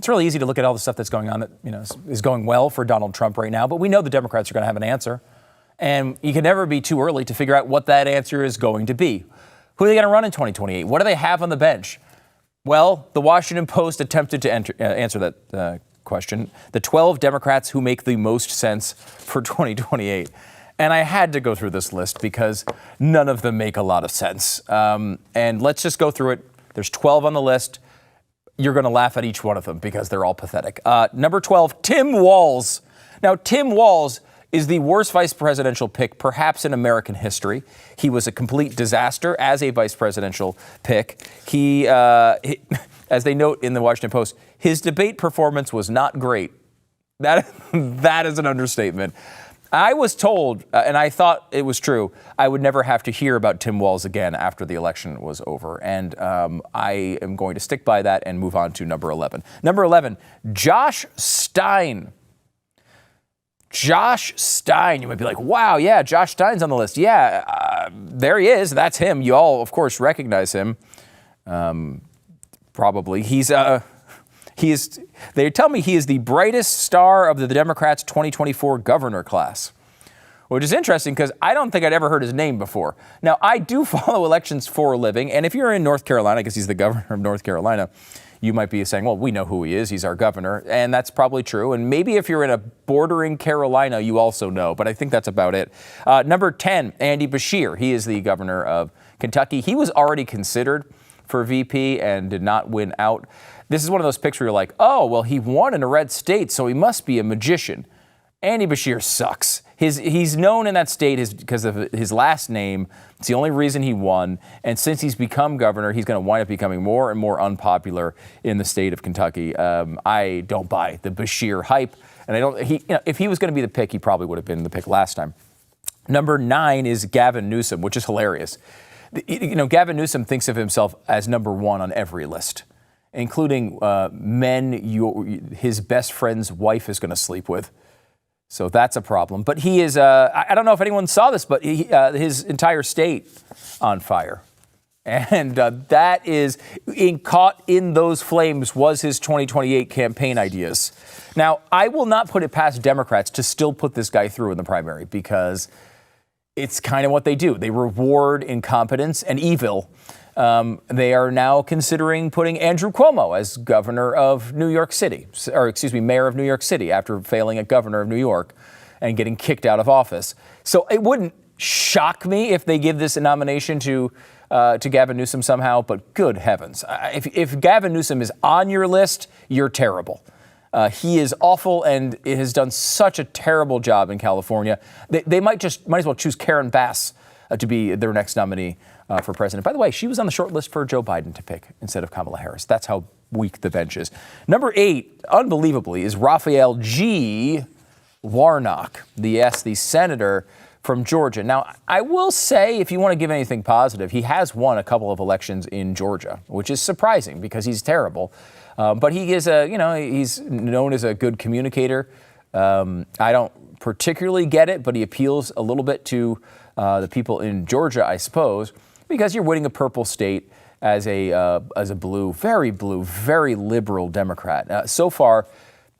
It's really easy to look at all the stuff that's going on that, is going well for Donald Trump right now. But we know the Democrats are going to have an answer. And you can never be too early to figure out what that answer is going to be. Who are they going to run in 2028? What do they have on the bench? Well, the Washington Post attempted to answer that question. The 12 Democrats who make the most sense for 2028. And I had to go through this list because none of them make a lot of sense. And let's just go through it. There's 12 on the list. You're going to laugh at each one of them because they're all pathetic. Number 12, Tim Walz. Now, Tim Walz is the worst vice presidential pick perhaps in American history. He was a complete disaster as a vice presidential pick. He as they note in the Washington Post, his debate performance was not great. That is an understatement. I was told, and I thought it was true, I would never have to hear about Tim Walz again after the election was over. And I am going to stick by that and move on to number 11. Number 11, Josh Stein. Josh Stein. You might be like, wow, yeah, Josh Stein's on the list. Yeah, there he is. That's him. You all, of course, recognize him. Probably. They tell me he is the brightest star of the Democrats' 2024 governor class, which is interesting because I don't think I'd ever heard his name before. Now, I do follow elections for a living, and if you're in North Carolina, because he's the governor of North Carolina, you might be saying, well, we know who he is. He's our governor, and that's probably true. And maybe if you're in a bordering Carolina, you also know, but I think that's about it. Number 10, Andy Beshear. He is the governor of Kentucky. He was already considered for VP and did not win out. This is one of those picks where you're like, oh, well, he won in a red state, so he must be a magician. Andy Beshear sucks. He's known in that state because of his last name. It's the only reason he won. And since he's become governor, he's going to wind up becoming more and more unpopular in the state of Kentucky. I don't buy the Beshear hype. And if he was going to be the pick, he probably would have been the pick last time. Number 9 is Gavin Newsom, which is hilarious. Gavin Newsom thinks of himself as number 1 on every list, including men his best friend's wife is going to sleep with. So that's a problem. But he is, I don't know if anyone saw this, but his entire state on fire. And that is, caught in those flames was his 2028 campaign ideas. Now, I will not put it past Democrats to still put this guy through in the primary because it's kind of what they do. They reward incompetence and evil. They are now considering putting Andrew Cuomo as governor of New York City, mayor of New York City after failing at governor of New York and getting kicked out of office. So it wouldn't shock me if they give this a nomination to Gavin Newsom somehow, but good heavens. If Gavin Newsom is on your list, you're terrible. He is awful and it has done such a terrible job in California. They might as well choose Karen Bass to be their next nominee for president. By the way, she was on the short list for Joe Biden to pick instead of Kamala Harris. That's how weak the bench is. Number 8, unbelievably, is Raphael G. Warnock, the senator from Georgia. Now, I will say, if you want to give anything positive, he has won a couple of elections in Georgia, which is surprising because he's terrible. But he is he's known as a good communicator. I don't particularly get it, but he appeals a little bit to the people in Georgia, I suppose, because you're winning a purple state as a very blue, very liberal Democrat. So far,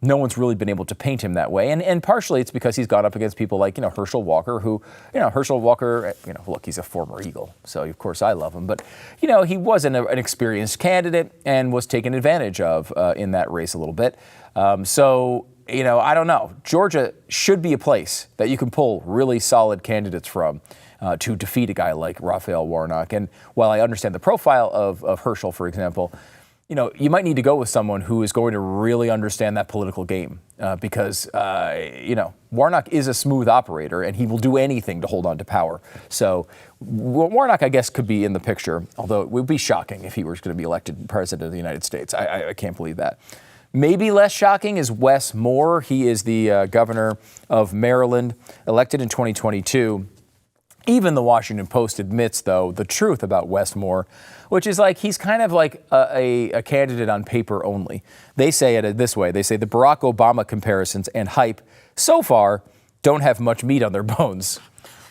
no one's really been able to paint him that way. And partially it's because he's gone up against people like, Herschel Walker, look, he's a former Eagle. So, of course, I love him. But, he wasn't an experienced candidate and was taken advantage of in that race a little bit. I don't know. Georgia should be a place that you can pull really solid candidates from to defeat a guy like Raphael Warnock. And while I understand the profile of Herschel, for example, you might need to go with someone who is going to really understand that political game because, Warnock is a smooth operator and he will do anything to hold on to power. So Warnock, I guess, could be in the picture, although it would be shocking if he were going to be elected president of the United States. I can't believe that. Maybe less shocking is Wes Moore. He is the governor of Maryland, elected in 2022. Even the Washington Post admits, though, the truth about Wes Moore, which is like he's kind of like a candidate on paper only. They say it this way. They say the Barack Obama comparisons and hype so far don't have much meat on their bones,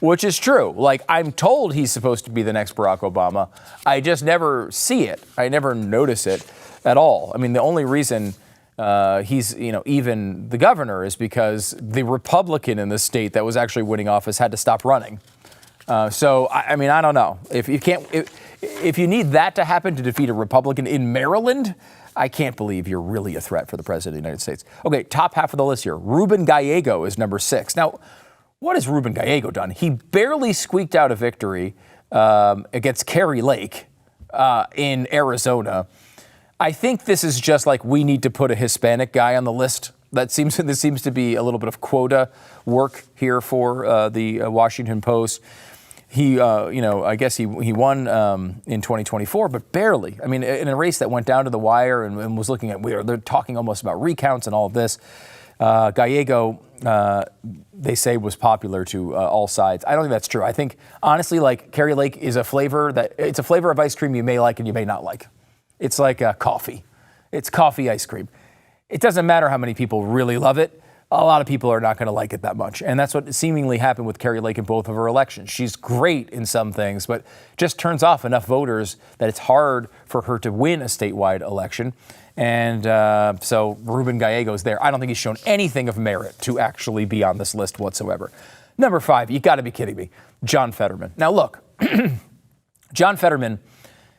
which is true. Like, I'm told he's supposed to be the next Barack Obama. I just never see it. I never notice it at all. I mean, the only reason he's, even the governor is because the Republican in the state that was actually winning office had to stop running. So, I don't know. If you need that to happen to defeat a Republican in Maryland, I can't believe you're really a threat for the president of the United States. Okay, top half of the list here. Ruben Gallego is number 6. Now, what has Ruben Gallego done? He barely squeaked out a victory against Kari Lake in Arizona. I think this is just like we need to put a Hispanic guy on the list. This seems to be a little bit of quota work here for the Washington Post. He, I guess he won in 2024, but barely. I mean, in a race that went down to the wire and was looking at they're talking almost about recounts and all of this. Gallego, they say, was popular to all sides. I don't think that's true. I think, honestly, like Kari Lake is it's a flavor of ice cream you may like and you may not like. It's like coffee. It's coffee ice cream. It doesn't matter how many people really love it. A lot of people are not going to like it that much. And that's what seemingly happened with Kari Lake in both of her elections. She's great in some things, but just turns off enough voters that it's hard for her to win a statewide election. And so Ruben Gallego's there. I don't think he's shown anything of merit to actually be on this list whatsoever. Number 5, you got to be kidding me, John Fetterman. Now, look, John Fetterman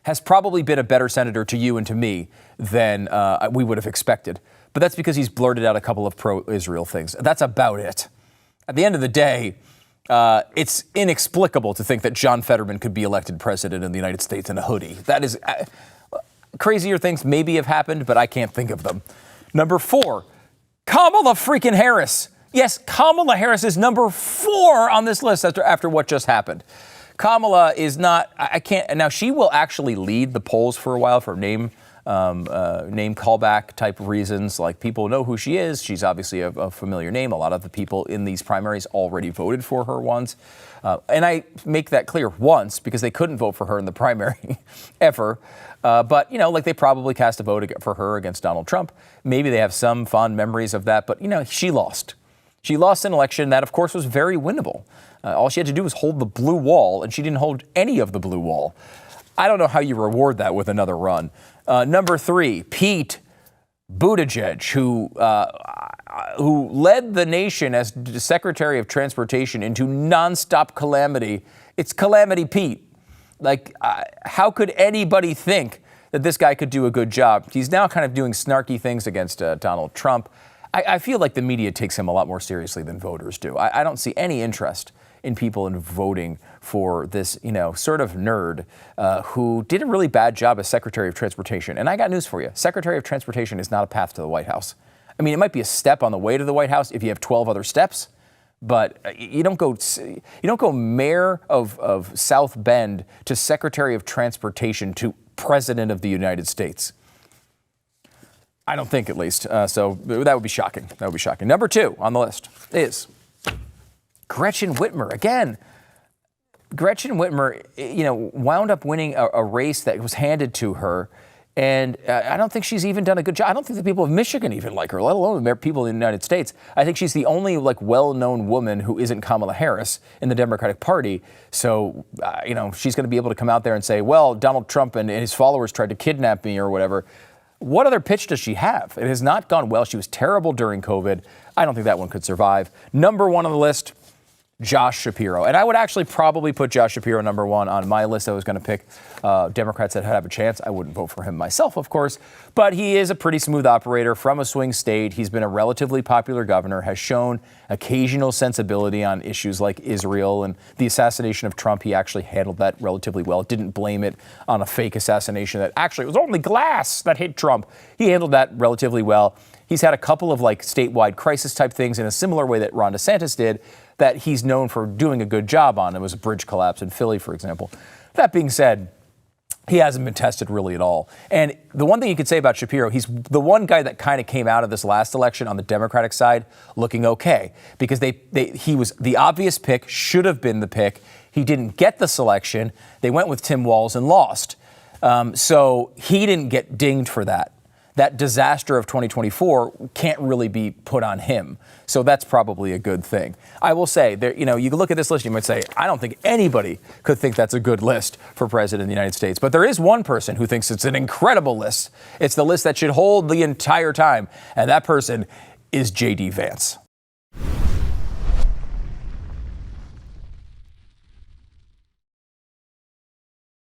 has probably been a better senator to you and to me than we would have expected. But that's because he's blurted out a couple of pro-Israel things. That's about it. At the end of the day, it's inexplicable to think that John Fetterman could be elected president in the United States in a hoodie. That is, crazier things maybe have happened, but I can't think of them. Number 4, Kamala freaking Harris. Yes, Kamala Harris is number 4 on this list after what just happened. Kamala is not, now she will actually lead the polls for a while for name callback type of reasons. Like, people know who she is. She's obviously a familiar name. A lot of the people in these primaries already voted for her once. And I make that clear once because they couldn't vote for her in the primary ever. But, they probably cast a vote for her against Donald Trump. Maybe they have some fond memories of that. But, she lost. She lost an election that, of course, was very winnable. All she had to do was hold the blue wall, and she didn't hold any of the blue wall. I don't know how you reward that with another run. Number 3, Pete Buttigieg, who led the nation as Secretary of Transportation into nonstop calamity. It's Calamity Pete. How could anybody think that this guy could do a good job? He's now kind of doing snarky things against Donald Trump. I feel like the media takes him a lot more seriously than voters do. I don't see any interest in people in voting for this, sort of nerd who did a really bad job as Secretary of Transportation. And I got news for you. Secretary of Transportation is not a path to the White House. I mean, it might be a step on the way to the White House if you have 12 other steps, but you don't go mayor of South Bend to Secretary of Transportation to President of the United States. I don't think, at least. So that would be shocking. That would be shocking. Number 2 on the list is Gretchen Whitmer. Again, Gretchen Whitmer, wound up winning a race that was handed to her. And I don't think she's even done a good job. I don't think the people of Michigan even like her, let alone the people in the United States. I think she's the only well-known woman who isn't Kamala Harris in the Democratic Party. So, she's going to be able to come out there and say, well, Donald Trump and his followers tried to kidnap me or whatever. What other pitch does she have? It has not gone well. She was terrible during COVID. I don't think that one could survive. Number 1 on the list, Josh Shapiro. And I would actually probably put Josh Shapiro number 1 on my list. I was going to pick Democrats that have a chance. I wouldn't vote for him myself, of course, but he is a pretty smooth operator from a swing state. He's been a relatively popular governor, has shown occasional sensibility on issues like Israel and the assassination of Trump. He actually handled that relatively well. Didn't blame it on a fake assassination that actually was only glass that hit Trump. He handled that relatively well. He's had a couple of statewide crisis type things in a similar way that Ron DeSantis did that he's known for doing a good job on. It was a bridge collapse in Philly, for example. That being said, he hasn't been tested really at all. And the one thing you could say about Shapiro, he's the one guy that kind of came out of this last election on the Democratic side looking okay, because he was the obvious pick, should have been the pick. He didn't get the selection. They went with Tim Walz and lost. So he didn't get dinged for that. that disaster of 2024 can't really be put on him. So that's probably a good thing. I will say, there, you can look at this list, you might say, I don't think anybody could think that's a good list for President of the United States. But there is one person who thinks it's an incredible list. It's the list that should hold the entire time. And that person is J.D. Vance.